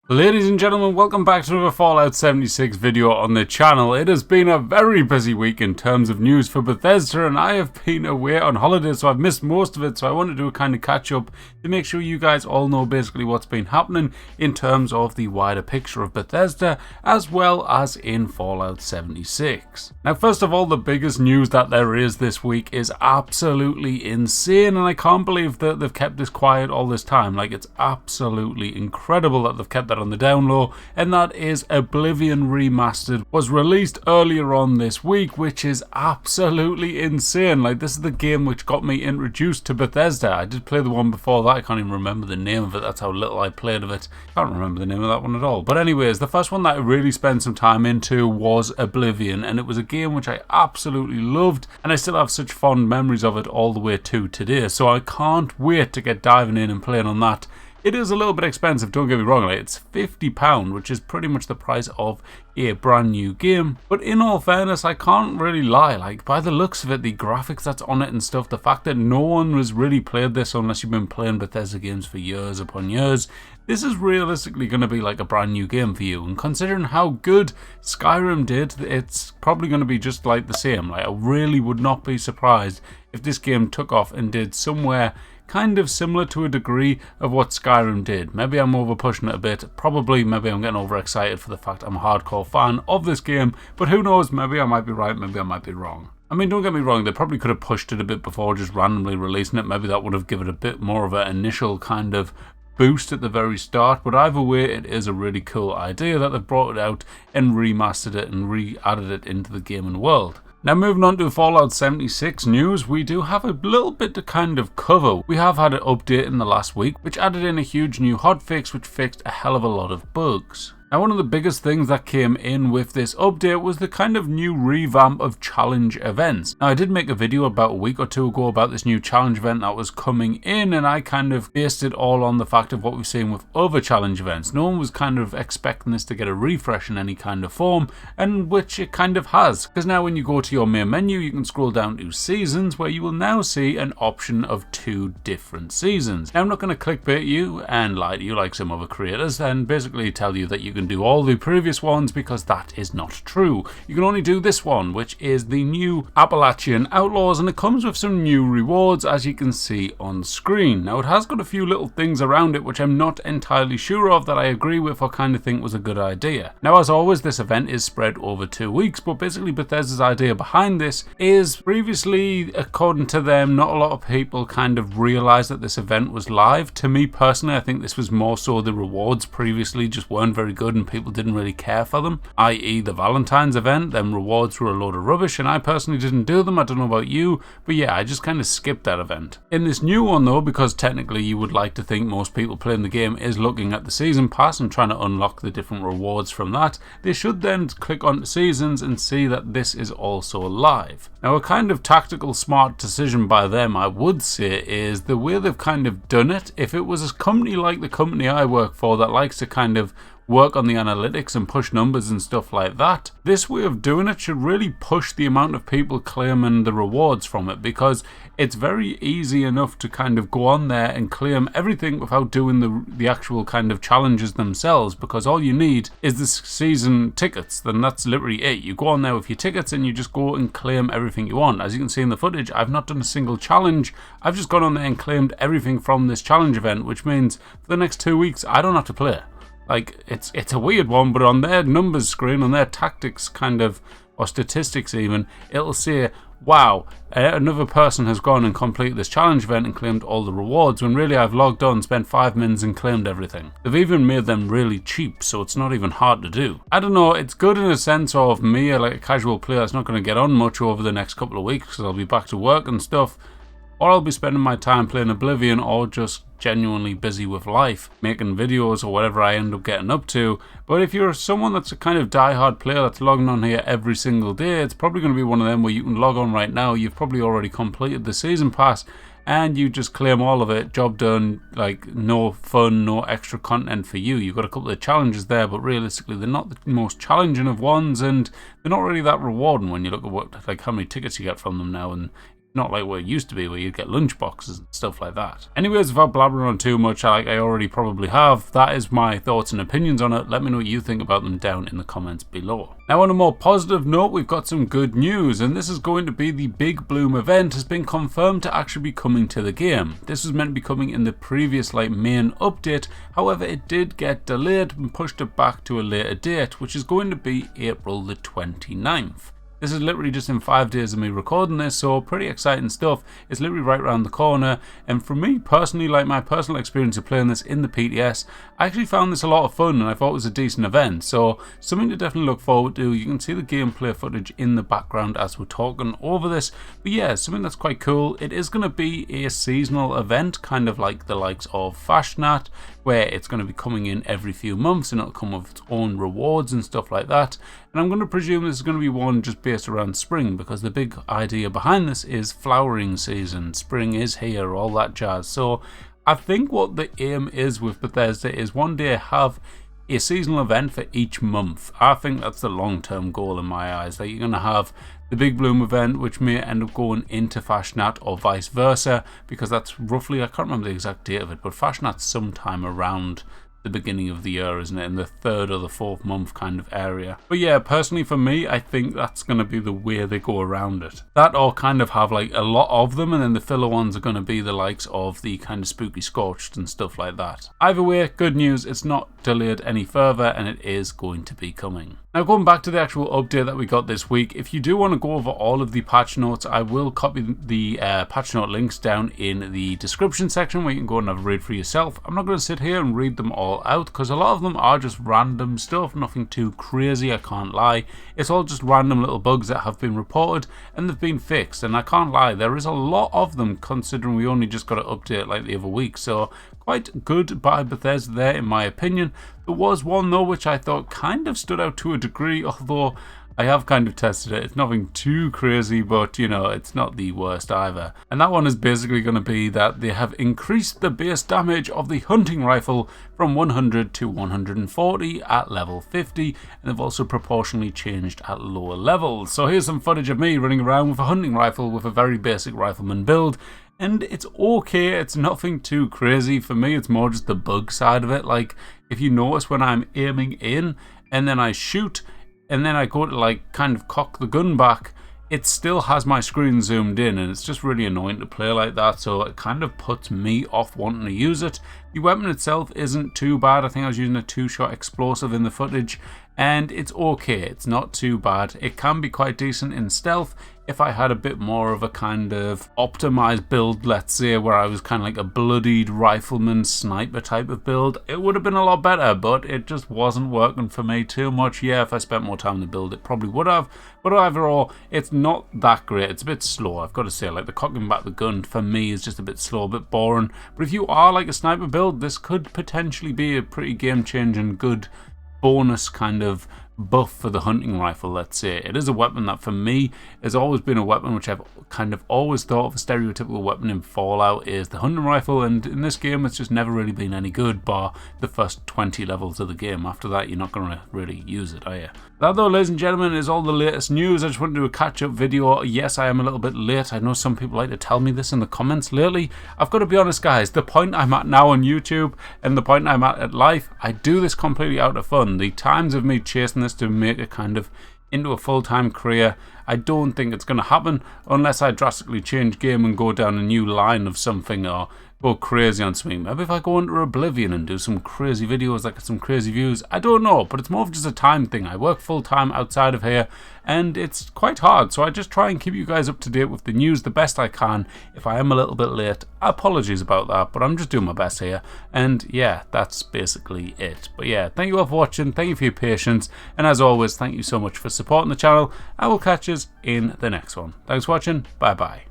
Ladies and gentlemen, welcome back to another Fallout 76 video on the channel. It has been a very busy week in terms of news for Bethesda, and I have been away on holiday, so I've missed most of it, so I want to do a kind of catch up to make sure you guys all know basically what's been happening in terms of the wider picture of Bethesda, as well as in Fallout 76. Now, first of all, the biggest news that there is this week is absolutely insane, and I can't believe that they've kept this quiet all this time. Like, it's absolutely incredible that they've kept that on the down low, and that is Oblivion Remastered was released earlier on this week, which is absolutely insane. Like, this is the game which got me introduced to Bethesda. I did play the one before that. I can't even remember the name of it. That's how little I played of it. Can't remember the name of that one at all. But anyways, the first one that I really spent some time into was Oblivion, and it was a game which I absolutely loved, and I still have such fond memories of it all the way to today. So I can't wait to get diving in and playing on that. It is a little bit expensive, don't get me wrong, like it's £50, which is pretty much the price of a brand new game. But in all fairness, I can't really lie, like by the looks of it, the graphics that's on it and stuff, the fact that no one has really played this unless you've been playing Bethesda games for years upon years, this is realistically going to be like a brand new game for you. And considering how good Skyrim did, it's probably going to be just like the same. Like, I really would not be surprised if this game took off and did somewhere kind of similar to a degree of what Skyrim did. Maybe I'm over pushing it a bit, probably maybe I'm getting overexcited for the fact I'm a hardcore fan of this game, but who knows, maybe I might be right, maybe I might be wrong. I mean, don't get me wrong, they probably could have pushed it a bit before just randomly releasing it. Maybe that would have given it a bit more of an initial kind of boost at the very start, but either way, it is a really cool idea that they've brought it out and remastered it and re-added it into the gaming world. Now, moving on to Fallout 76 news, we do have a little bit to kind of cover. We have had an update in the last week, which added in a huge new hotfix, which fixed a hell of a lot of bugs. Now, one of the biggest things that came in with this update was the kind of new revamp of challenge events. Now, I did make a video about a week or two ago about this new challenge event that was coming in, and I kind of based it all on the fact of what we've seen with other challenge events. No one was kind of expecting this to get a refresh in any kind of form, and which it kind of has. Because now when you go to your main menu, you can scroll down to seasons, where you will now see an option of 2 different seasons. Now, I'm not going to clickbait you and lie to you like some other creators and basically tell you that you can do all the previous ones, because that is not true. You can only do this one, which is the new Appalachian Outlaws, and it comes with some new rewards, as you can see on screen. Now, it has got a few little things around it which I'm not entirely sure of that I agree with or kind of think was a good idea. Now, as always, this event is spread over 2 weeks, but basically Bethesda's idea behind this is previously, according to them, not a lot of people kind of realized that this event was live. To me personally, I think this was more so the rewards previously just weren't very good and people didn't really care for them, i.e. the Valentine's event. Them rewards were a load of rubbish, and I personally didn't do them. I don't know about you, but yeah, I just kind of skipped that event. In this new one though, because technically you would like to think most people playing the game is looking at the season pass and trying to unlock the different rewards from that, they should then click on seasons and see that this is also live. Now, a kind of tactical smart decision by them, I would say, is the way they've kind of done it. If it was a company like the company I work for that likes to kind of work on the analytics and push numbers and stuff like that, this way of doing it should really push the amount of people claiming the rewards from it, because it's very easy enough to kind of go on there and claim everything without doing the actual kind of challenges themselves, because all you need is the season tickets. Then that's literally it. You go on there with your tickets and you just go and claim everything you want. As you can see in the footage, I've not done a single challenge. I've just gone on there and claimed everything from this challenge event, which means for the next 2 weeks I don't have to play. Like, it's a weird one, but on their numbers screen, on their tactics kind of, or statistics even, it'll say, wow, another person has gone and completed this challenge event and claimed all the rewards, when really I've logged on, spent 5 minutes and claimed everything. They've even made them really cheap, so it's not even hard to do. I don't know, it's good in a sense of me, like a casual player that's not going to get on much over the next couple of weeks because I'll be back to work and stuff, or I'll be spending my time playing Oblivion, or just genuinely busy with life, making videos or whatever I end up getting up to. But if you're someone that's a kind of die-hard player that's logging on here every single day, it's probably going to be one of them where you can log on right now, you've probably already completed the season pass, and you just claim all of it, job done, like no fun, no extra content for you. You've got a couple of challenges there, but realistically they're not the most challenging of ones, and they're not really that rewarding when you look at what, like how many tickets you get from them now, and not like what it used to be where you'd get lunch boxes and stuff like that. Anyways, without blabbering on too much, like I already probably have, that is my thoughts and opinions on it. Let me know what you think about them down in the comments below. Now, on a more positive note, we've got some good news, and this is going to be the Big Bloom event has been confirmed to actually be coming to the game. This was meant to be coming in the previous main update, however it did get delayed and pushed it back to a later date, which is going to be April the 29th. This is literally just in 5 days of me recording this, so pretty exciting stuff. It's literally right around the corner, and for me personally, like my personal experience of playing this in the PTS, I actually found this a lot of fun and I thought it was a decent event, so something to definitely look forward to. You can see the gameplay footage in the background as we're talking over this, but yeah, something that's quite cool. It is going to be a seasonal event, kind of like the likes of Fashnat, where it's going to be coming in every few months and it'll come with its own rewards and stuff like that. And I'm going to presume this is going to be one just based around spring, because the big idea behind this is flowering season. Spring is here, all that jazz. So I think what the aim is with Bethesda is one day have a seasonal event for each month. I think that's the long-term goal in my eyes. That you're going to have the Big Bloom event, which may end up going into Fashnat or vice versa, because that's roughly, I can't remember the exact date of it, but Fashnat's sometime around the beginning of the year, isn't it, in the 3rd or the 4th month kind of area. But yeah, personally for me, I think that's going to be the way they go around it. That or kind of have like a lot of them, and then the filler ones are going to be the likes of the kind of spooky scorched and stuff like that. Either way, good news, it's not delayed any further and it is going to be coming. Now, going back to the actual update that we got this week, if you do want to go over all of the patch notes, I will copy the patch note links down in the description section where you can go and have a read for yourself. I'm not going to sit here and read them all out because a lot of them are just random stuff, nothing too crazy, I can't lie. It's all just random little bugs that have been reported and they've been fixed, and I can't lie, there is a lot of them considering we only just got an update like the other week, so quite good by Bethesda there in my opinion. There was one though which I thought kind of stood out to a degree, although I have kind of tested it. It's nothing too crazy, but you know, it's not the worst either. And that one is basically going to be that they have increased the base damage of the hunting rifle from 100 to 140 at level 50, and they've also proportionally changed at lower levels. So here's some footage of me running around with a hunting rifle with a very basic rifleman build. And it's okay, it's nothing too crazy. For me, it's more just the bug side of it. Like, if you notice when I'm aiming in and then I shoot and then I go to like kind of cock the gun back, it still has my screen zoomed in, and it's just really annoying to play like that, so it kind of puts me off wanting to use it. The weapon itself isn't too bad. I think I was using a 2-shot explosive in the footage, and it's okay, it's not too bad. It can be quite decent in stealth if I had a bit more of a kind of optimized build, let's say, where I was kind of like a bloodied rifleman sniper type of build. It would have been a lot better, but it just wasn't working for me too much. Yeah, if I spent more time in the build, it probably would have, but overall, it's not that great. It's a bit slow, I've got to say. Like, the cocking back the gun for me is just a bit slow, a bit boring. But if you are like a sniper build, this could potentially be a pretty game-changing, good bonus kind of buff for the hunting rifle, let's say. It is a weapon that for me has always been a weapon which I've kind of always thought of a stereotypical weapon in Fallout is the hunting rifle, and in this game it's just never really been any good bar the first 20 levels of the game. After that you're not going to really use it, are you? That though, ladies and gentlemen, is all the latest news. I just wanted to do a catch-up video. Yes, I am a little bit late. I know some people like to tell me this in the comments lately. I've got to be honest, guys, the point I'm at now on YouTube and the point I'm at life, I do this completely out of fun. The times of me chasing this to make it kind of into a full-time career, I don't think it's going to happen unless I drastically change game and go down a new line of something or go crazy on something. Maybe if I go into Oblivion and do some crazy videos that get some crazy views, I don't know, but it's more of just a time thing. I work full-time outside of here and it's quite hard, so I just try and keep you guys up to date with the news the best I can. If I am a little bit late, apologies about that, but I'm just doing my best here, and yeah, that's basically it. But yeah, thank you all for watching, thank you for your patience, and as always, thank you so much for supporting the channel. I will catch you in the next one. Thanks for watching, bye bye.